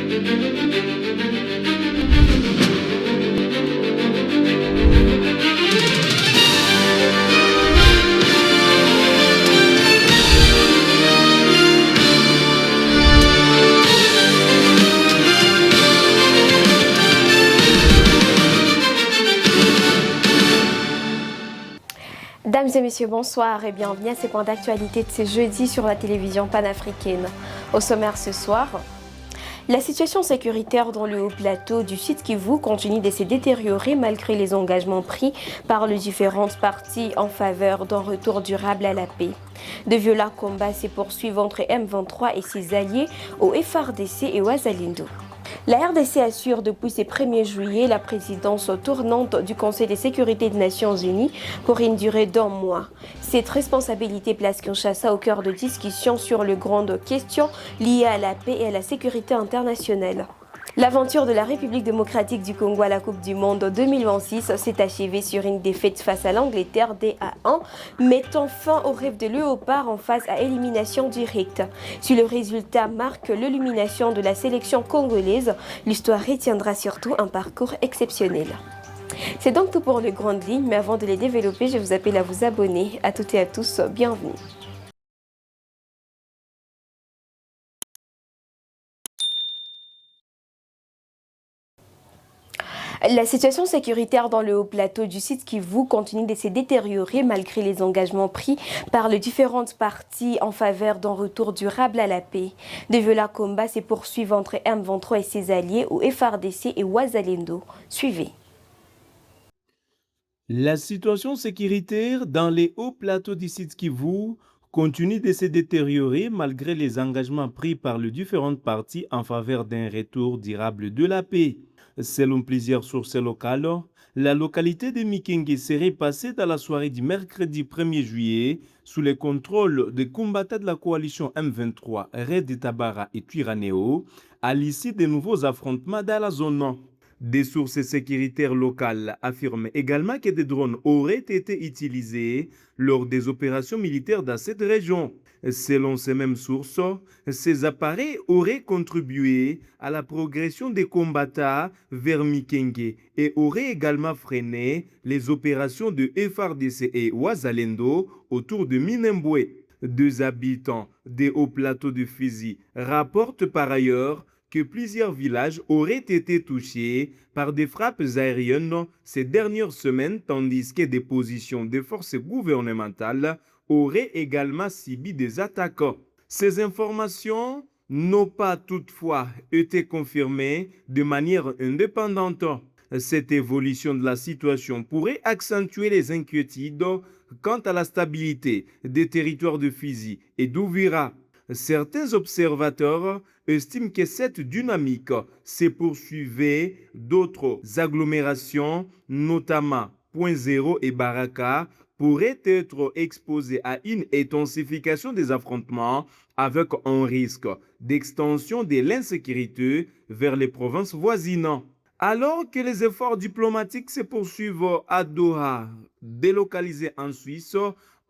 Mesdames et messieurs, bonsoir et bienvenue à ces points d'actualité de ce jeudi sur la télévision panafricaine. Au sommaire ce soir, la situation sécuritaire dans le haut plateau du Sud Kivu continue de se détériorer malgré les engagements pris par les différentes parties en faveur d'un retour durable à la paix. De violents combats se poursuivent entre M23 et ses alliés au FARDC et au Wazalendo. La RDC assure depuis ce 1er juillet la présidence tournante du Conseil de sécurité des Nations Unies pour une durée d'1 mois. Cette responsabilité place Kinshasa au cœur de discussions sur les grandes questions liées à la paix et à la sécurité internationale. L'aventure de la République démocratique du Congo à la Coupe du Monde 2026 s'est achevée sur une défaite face à l'Angleterre D-1, mettant fin au rêve de Léopard en face à élimination directe. Si le résultat marque l'élimination de la sélection congolaise, l'histoire retiendra surtout un parcours exceptionnel. C'est donc tout pour les grandes lignes, mais avant de les développer, je vous appelle à vous abonner. À toutes et à tous, bienvenue. La situation sécuritaire dans le haut plateau du Sud Kivu continue de se détériorer malgré les engagements pris par les différentes parties en faveur d'un retour durable à la paix. De violents combats se poursuivent entre M23 et ses alliés au FARDC et Wazalendo. Suivez. La situation sécuritaire dans les hauts plateaux du Sud Kivu continue de se détériorer malgré les engagements pris par les différentes parties en faveur d'un retour durable de la paix. Selon plusieurs sources locales, la localité de Mikenge serait passée dans la soirée du mercredi 1er juillet sous le contrôle des combattants de la coalition M23, Red Tabara et Twirwaneho, à l'issue de nouveaux affrontements dans la zone. Des sources sécuritaires locales affirment également que des drones auraient été utilisés lors des opérations militaires dans cette région. Selon ces mêmes sources, ces appareils auraient contribué à la progression des combattants vers Mikenge et auraient également freiné les opérations de FARDC et Wazalendo autour de Minembwe. Deux habitants des hauts plateaux de Fizi rapportent par ailleurs que plusieurs villages auraient été touchés par des frappes aériennes ces dernières semaines, tandis que des positions des forces gouvernementales auraient également subi des attaques. Ces informations n'ont pas toutefois été confirmées de manière indépendante. Cette évolution de la situation pourrait accentuer les inquiétudes quant à la stabilité des territoires de Fizi et d'Ouvira. Certains observateurs estiment que cette dynamique se poursuivait d'autres agglomérations, notamment Point Zéro et Baraka, pourraient être exposées à une intensification des affrontements avec un risque d'extension de l'insécurité vers les provinces voisines. Alors que les efforts diplomatiques se poursuivent à Doha, délocalisé en Suisse,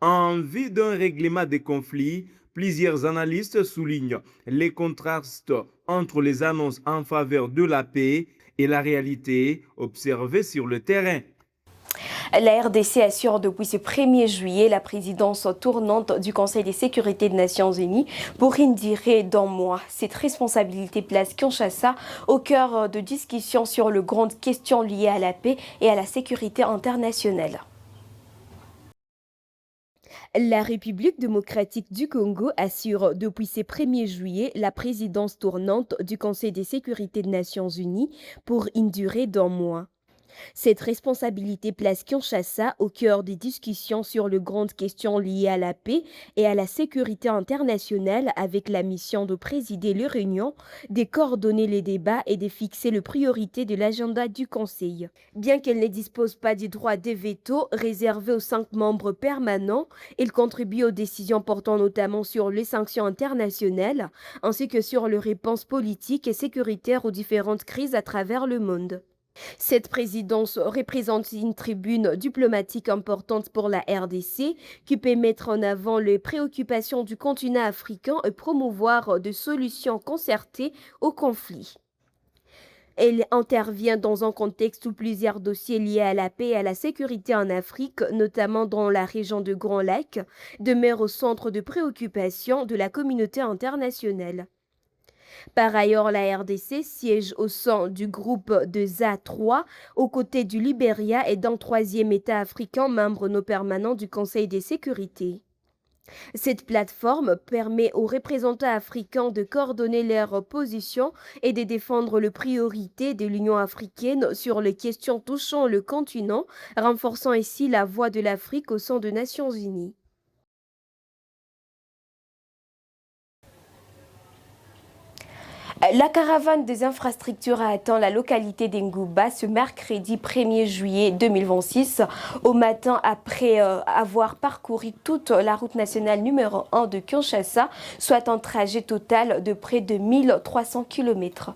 en vue d'un règlement des conflits, plusieurs analystes soulignent les contrastes entre les annonces en faveur de la paix et la réalité observée sur le terrain. La RDC assure depuis ce 1er juillet la présidence tournante du Conseil de sécurité des Nations Unies pour une durée d'1 mois. Cette responsabilité place Kinshasa au cœur de discussions sur les grandes questions liées à la paix et à la sécurité internationale. La République démocratique du Congo assure depuis ce 1er juillet la présidence tournante du Conseil de sécurité des Nations Unies pour une durée d'1 mois. Cette responsabilité place Kinshasa au cœur des discussions sur les grandes questions liées à la paix et à la sécurité internationale avec la mission de présider les réunions, de coordonner les débats et de fixer les priorités de l'agenda du Conseil. Bien qu'elle ne dispose pas du droit de veto réservé aux 5 membres permanents, elle contribue aux décisions portant notamment sur les sanctions internationales ainsi que sur les réponses politiques et sécuritaires aux différentes crises à travers le monde. Cette présidence représente une tribune diplomatique importante pour la RDC qui peut mettre en avant les préoccupations du continent africain et promouvoir des solutions concertées au conflit. Elle intervient dans un contexte où plusieurs dossiers liés à la paix et à la sécurité en Afrique, notamment dans la région de Grand Lac, demeurent au centre de préoccupation de la communauté internationale. Par ailleurs, la RDC siège au sein du groupe de ZA3 aux côtés du Libéria et d'un troisième État africain membre non permanent du Conseil de sécurité. Cette plateforme permet aux représentants africains de coordonner leurs positions et de défendre les priorités de l'Union africaine sur les questions touchant le continent, renforçant ainsi la voix de l'Afrique au sein des Nations unies. La caravane des infrastructures a atteint la localité d'Ngouba ce mercredi 1er juillet 2026 au matin après avoir parcouru toute la route nationale numéro 1 de Kinshasa, soit un trajet total de près de 1300 km.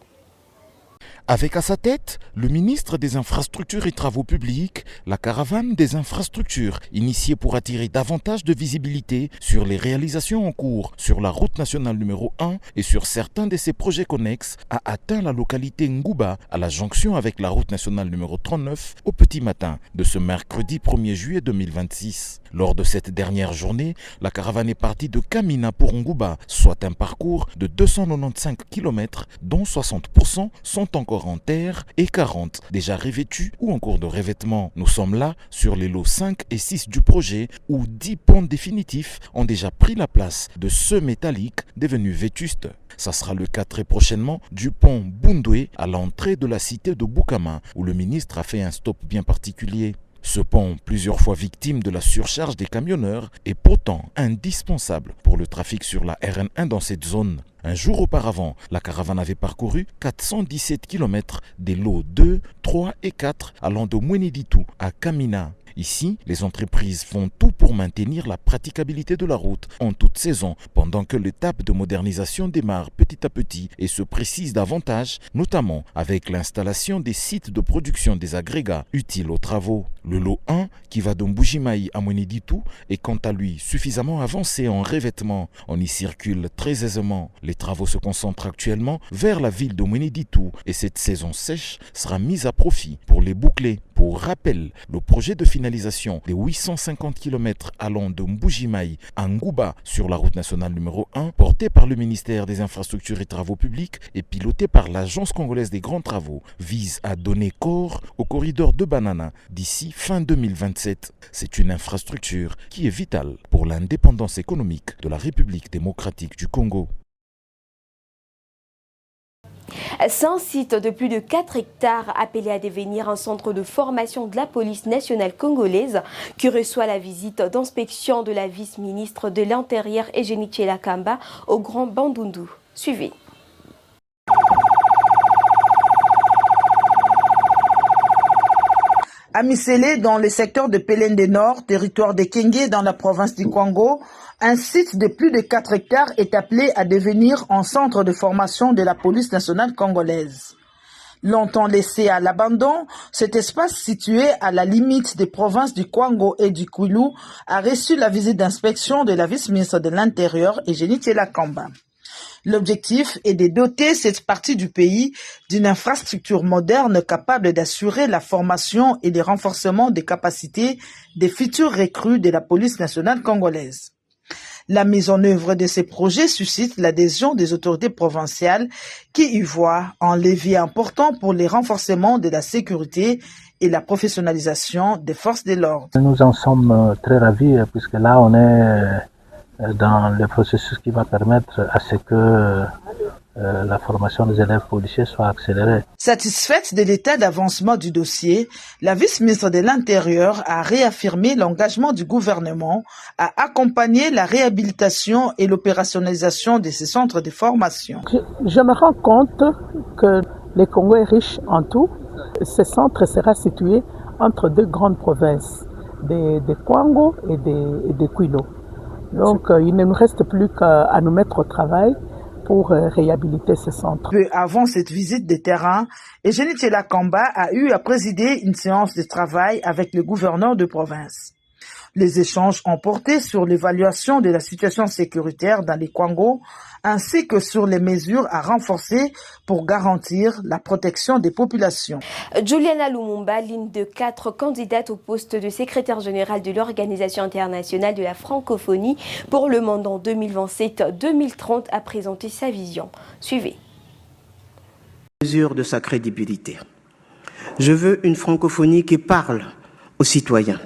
Avec à sa tête le ministre des Infrastructures et Travaux Publics, la caravane des infrastructures, initiée pour attirer davantage de visibilité sur les réalisations en cours sur la route nationale numéro 1 et sur certains de ses projets connexes, a atteint la localité Ngouba à la jonction avec la route nationale numéro 39 au petit matin de ce mercredi 1er juillet 2026. Lors de cette dernière journée, la caravane est partie de Kamina pour Ngouba, soit un parcours de 295 km dont 60% sont encore en terre et 40 déjà revêtus ou en cours de revêtement. Nous sommes là sur les lots 5 et 6 du projet où 10 ponts définitifs ont déjà pris la place de ceux métalliques devenus vétustes. Ça sera le cas très prochainement du pont Bundwe à l'entrée de la cité de Boukama où le ministre a fait un stop bien particulier. Ce pont, plusieurs fois victime de la surcharge des camionneurs, est pourtant indispensable pour le trafic sur la RN1 dans cette zone. Un jour auparavant, la caravane avait parcouru 417 km des lots 2, 3 et 4 allant de Mweneditu à Kamina. Ici, les entreprises font tout pour maintenir la praticabilité de la route en toute saison, pendant que l'étape de modernisation démarre petit à petit et se précise davantage, notamment avec l'installation des sites de production des agrégats utiles aux travaux. Le lot 1, qui va de Mbujimayi à Mweneditu, est quant à lui suffisamment avancé en revêtement. On y circule très aisément. Les travaux se concentrent actuellement vers la ville de Mweneditu et cette saison sèche sera mise à profit pour les boucler. Pour rappel, le projet de finalisation des 850 km allant de Mbujimayi à Ngouba sur la route nationale numéro 1, porté par le ministère des Infrastructures et Travaux Publics et piloté par l'Agence congolaise des grands travaux, vise à donner corps au corridor de Banana d'ici fin 2027. C'est une infrastructure qui est vitale pour l'indépendance économique de la République démocratique du Congo. C'est un site de plus de 4 hectares appelé à devenir un centre de formation de la police nationale congolaise qui reçoit la visite d'inspection de la vice-ministre de l'Intérieur Eugénie Tshela-Kamba au Grand Bandundu. Suivez. À Misélé, dans le secteur de Pelende Nord, territoire de Kenge dans la province du Congo, un site de plus de 4 hectares est appelé à devenir un centre de formation de la police nationale congolaise. Longtemps laissé à l'abandon, cet espace situé à la limite des provinces du Kwango et du Kwilu a reçu la visite d'inspection de la vice-ministre de l'Intérieur, Eugénie Tshela-Kamba. L'objectif est de doter cette partie du pays d'une infrastructure moderne capable d'assurer la formation et le renforcement des capacités des futurs recrues de la police nationale congolaise. La mise en œuvre de ces projets suscite l'adhésion des autorités provinciales qui y voient un levier important pour le renforcement de la sécurité et la professionnalisation des forces de l'ordre. Nous en sommes très ravis puisque là on est dans le processus qui va permettre à ce que la formation des élèves policiers soit accélérée. Satisfaite de l'état d'avancement du dossier, la vice-ministre de l'Intérieur a réaffirmé l'engagement du gouvernement à accompagner la réhabilitation et l'opérationnalisation de ces centres de formation. Je me rends compte que le Congo est riche en tout. Ce centre sera situé entre deux grandes provinces, de Kwango et de Kwilu. Donc, il ne nous reste plus qu'à nous mettre au travail pour réhabiliter ce centre. Peu avant cette visite de terrain, Eugénie Tshela-Kamba a eu à présider une séance de travail avec le gouverneur de province. Les échanges ont porté sur l'évaluation de la situation sécuritaire dans les Kwango ainsi que sur les mesures à renforcer pour garantir la protection des populations. Juliana Lumumba, l'une de 4 candidates au poste de secrétaire générale de l'Organisation internationale de la francophonie pour le mandat 2027-2030, a présenté sa vision. Suivez. Mesure de sa crédibilité. Je veux une francophonie qui parle aux citoyens,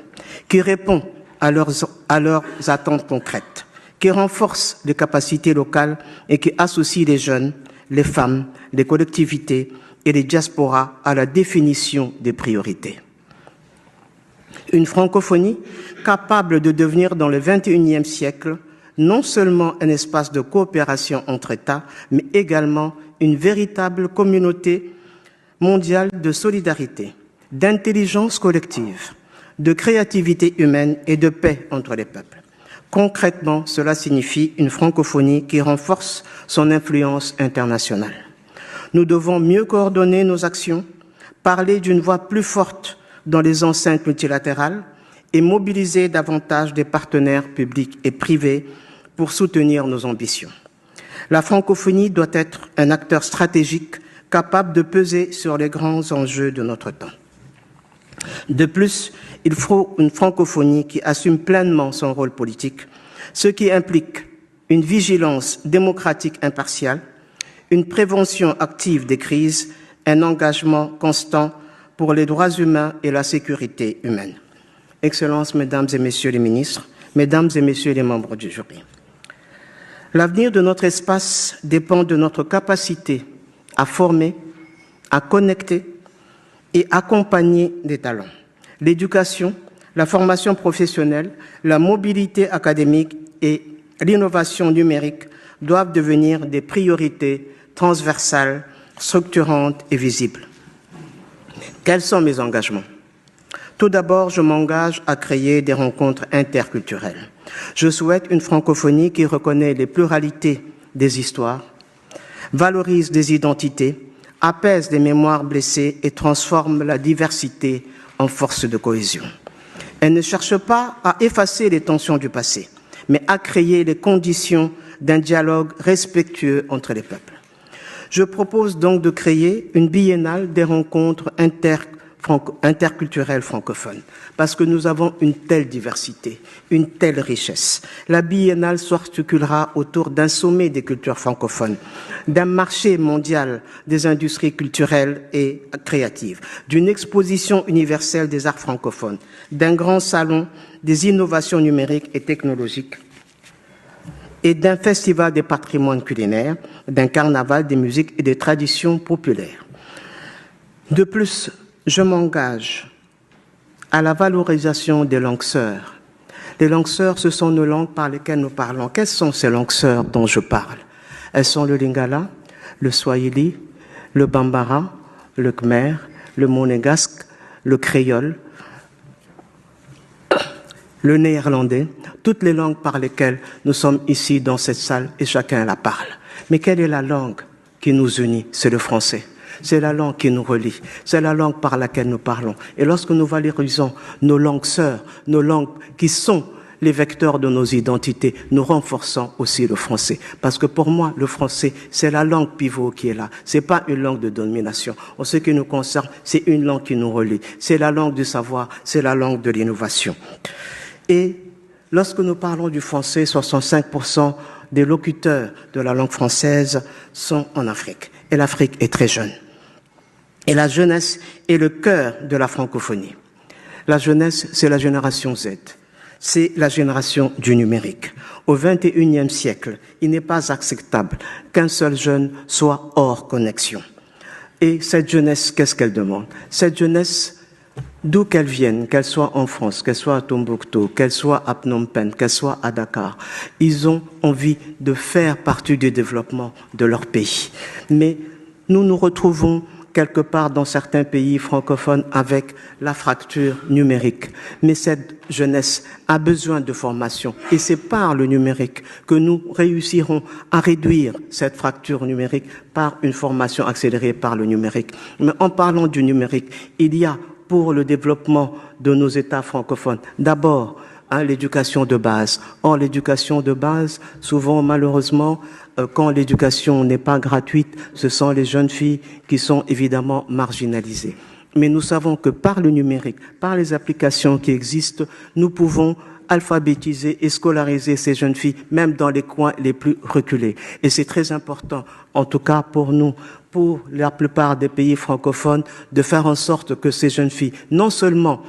qui répond à leurs attentes concrètes, qui renforce les capacités locales et qui associe les jeunes, les femmes, les collectivités et les diasporas à la définition des priorités. Une francophonie capable de devenir dans le XXIe siècle non seulement un espace de coopération entre États, mais également une véritable communauté mondiale de solidarité, d'intelligence collective, de créativité humaine et de paix entre les peuples. Concrètement, cela signifie une francophonie qui renforce son influence internationale. Nous devons mieux coordonner nos actions, parler d'une voix plus forte dans les enceintes multilatérales et mobiliser davantage des partenaires publics et privés pour soutenir nos ambitions. La francophonie doit être un acteur stratégique capable de peser sur les grands enjeux de notre temps. De plus, il faut une francophonie qui assume pleinement son rôle politique, ce qui implique une vigilance démocratique impartiale, une prévention active des crises, un engagement constant pour les droits humains et la sécurité humaine. Excellences, Mesdames et Messieurs les ministres, Mesdames et Messieurs les membres du jury. L'avenir de notre espace dépend de notre capacité à former, à connecter et accompagner des talents. L'éducation, la formation professionnelle, la mobilité académique et l'innovation numérique doivent devenir des priorités transversales, structurantes et visibles. Quels sont mes engagements? Tout d'abord, je m'engage à créer des rencontres interculturelles. Je souhaite une francophonie qui reconnaît les pluralités des histoires, valorise des identités, apaise les mémoires blessées et transforme la diversité en force de cohésion. Elle ne cherche pas à effacer les tensions du passé, mais à créer les conditions d'un dialogue respectueux entre les peuples. Je propose donc de créer une biennale des rencontres interculturelles francophones, parce que nous avons une telle diversité, une telle richesse. La biennale s'articulera autour d'un sommet des cultures francophones, d'un marché mondial des industries culturelles et créatives, d'une exposition universelle des arts francophones, d'un grand salon des innovations numériques et technologiques, et d'un festival des patrimoines culinaires, d'un carnaval des musiques et des traditions populaires. De plus, je m'engage à la valorisation des langues sœurs. Les langues sœurs, ce sont nos langues par lesquelles nous parlons. Quelles sont ces langues sœurs dont je parle? Elles sont le lingala, le swahili, le bambara, le khmer, le monégasque, le créole, le néerlandais, toutes les langues par lesquelles nous sommes ici dans cette salle et chacun la parle. Mais quelle est la langue qui nous unit? C'est le français. C'est la langue qui nous relie, c'est la langue par laquelle nous parlons. Et lorsque nous valorisons nos langues sœurs, nos langues qui sont les vecteurs de nos identités, nous renforçons aussi le français. Parce que pour moi, le français, c'est la langue pivot qui est là. C'est pas une langue de domination. En ce qui nous concerne, c'est une langue qui nous relie. C'est la langue du savoir, c'est la langue de l'innovation. Et lorsque nous parlons du français, 65% des locuteurs de la langue française sont en Afrique. Et l'Afrique est très jeune. Et la jeunesse est le cœur de la francophonie. La jeunesse, c'est la génération Z. C'est la génération du numérique. Au XXIe siècle, il n'est pas acceptable qu'un seul jeune soit hors connexion. Et cette jeunesse, qu'est-ce qu'elle demande? Cette jeunesse, d'où qu'elle vienne, qu'elle soit en France, qu'elle soit à Tombouctou, qu'elle soit à Phnom Penh, qu'elle soit à Dakar, ils ont envie de faire partie du développement de leur pays. Mais nous nous retrouvons quelque part dans certains pays francophones avec la fracture numérique. Mais cette jeunesse a besoin de formation. Et c'est par le numérique que nous réussirons à réduire cette fracture numérique par une formation accélérée par le numérique. Mais en parlant du numérique, il y a pour le développement de nos États francophones, d'abord l'éducation de base. Or, l'éducation de base, souvent, malheureusement, quand l'éducation n'est pas gratuite, ce sont les jeunes filles qui sont évidemment marginalisées. Mais nous savons que par le numérique, par les applications qui existent, nous pouvons alphabétiser et scolariser ces jeunes filles, même dans les coins les plus reculés. Et c'est très important, en tout cas pour nous, pour la plupart des pays francophones, de faire en sorte que ces jeunes filles, non seulement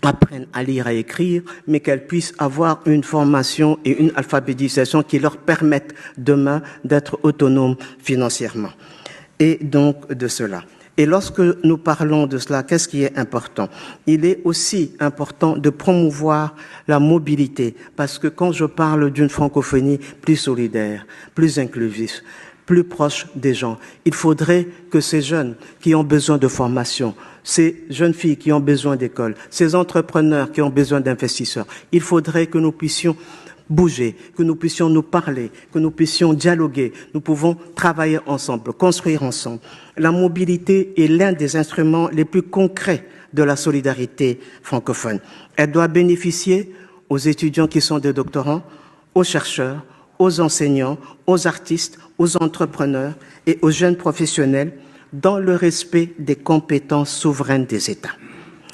apprennent à lire et écrire, mais qu'elles puissent avoir une formation et une alphabétisation qui leur permettent demain d'être autonomes financièrement. Et donc de cela. Et lorsque nous parlons de cela, qu'est-ce qui est important? Il est aussi important de promouvoir la mobilité, parce que quand je parle d'une francophonie plus solidaire, plus inclusive, plus proche des gens, il faudrait que ces jeunes qui ont besoin de formation, ces jeunes filles qui ont besoin d'école, ces entrepreneurs qui ont besoin d'investisseurs, il faudrait que nous puissions bouger, que nous puissions nous parler, que nous puissions dialoguer. Nous pouvons travailler ensemble, construire ensemble. La mobilité est l'un des instruments les plus concrets de la solidarité francophone. Elle doit bénéficier aux étudiants qui sont des doctorants, aux chercheurs, aux enseignants, aux artistes, aux entrepreneurs et aux jeunes professionnels dans le respect des compétences souveraines des États.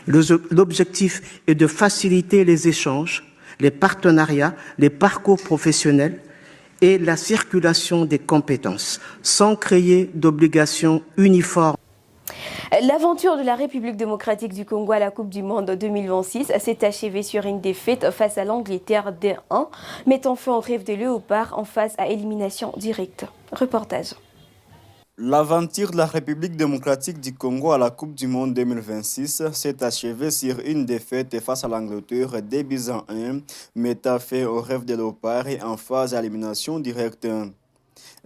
L'objectif est de faciliter les échanges, les partenariats, les parcours professionnels et la circulation des compétences, sans créer d'obligations uniformes. L'aventure de la République démocratique du Congo à la Coupe du Monde 2026 s'est achevée sur une défaite face à l'Angleterre D1, mettant fin au rêve des Léopards en face à élimination directe. Reportage. L'aventure de la République démocratique du Congo à la Coupe du Monde 2026 s'est achevée sur une défaite face à l'Angleterre 2-1, mettant fin au rêve des Léopards et en phase à élimination directe.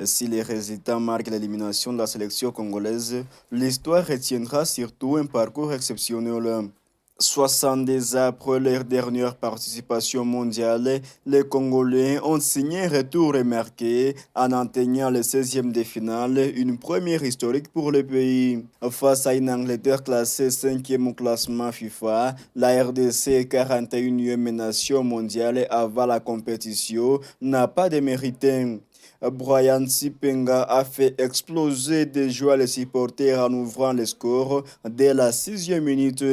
Si les résultats marquent l'élimination de la sélection congolaise, l'histoire retiendra surtout un parcours exceptionnel. 70 ans après leur dernière participation mondiale, les Congolais ont signé un retour remarqué en atteignant le 16e de finale, une première historique pour le pays. Face à une Angleterre classée 5e au classement FIFA, la RDC, 41e nation mondiale avant la compétition, n'a pas démérité. Brian Sipenga a fait exploser de joie les supporters en ouvrant le score dès la 6e minute.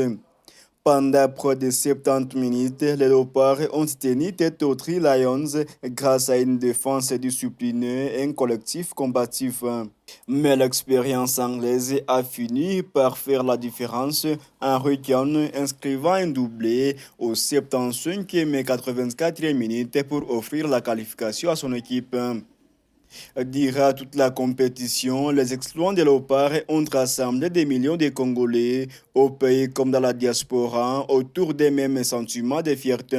Pendant près de 70 minutes, les Léopards ont tenu tête aux Three Lions grâce à une défense disciplinée et un collectif combatif. Mais l'expérience anglaise a fini par faire la différence en Ruyken inscrivant un doublé aux 75e et 84e minutes pour offrir la qualification à son équipe. Durant toute la compétition, les exploits des Léopards ont rassemblé des millions de Congolais au pays comme dans la diaspora autour des mêmes sentiments de fierté.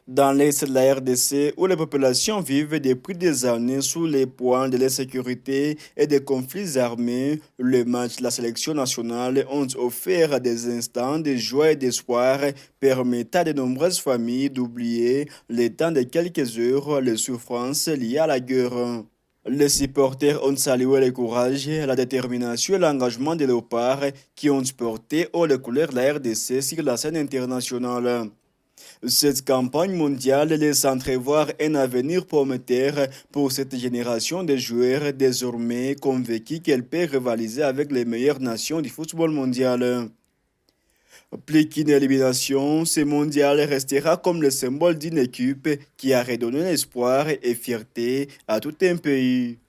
Dans l'est de la RDC, où les populations vivent depuis des années sous les points de l'insécurité et des conflits armés, le match de la sélection nationale ont offert des instants de joie et d'espoir permettant à de nombreuses familles d'oublier le temps de quelques heures les souffrances liées à la guerre. Les supporters ont salué le courage, la détermination et l'engagement des Léopards qui ont porté haut les couleurs de la RDC sur la scène internationale. Cette campagne mondiale laisse entrevoir un avenir prometteur pour cette génération de joueurs désormais convaincus qu'elle peut rivaliser avec les meilleures nations du football mondial. Plus qu'une élimination, ce mondial restera comme le symbole d'une équipe qui a redonné l'espoir et fierté à tout un pays.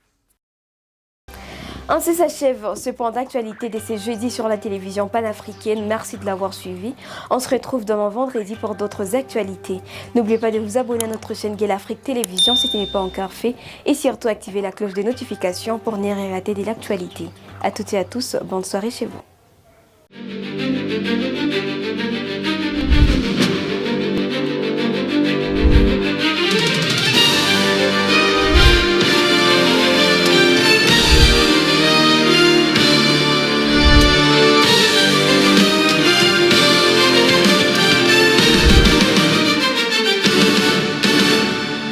Ainsi s'achève ce point d'actualité de ce jeudi sur la télévision panafricaine. Merci de l'avoir suivi. On se retrouve demain vendredi pour d'autres actualités. N'oubliez pas de vous abonner à notre chaîne Gale Afrique Télévision si ce n'est pas encore fait. Et surtout activer la cloche de notification pour ne rien rater de l'actualité. À toutes et à tous, bonne soirée chez vous.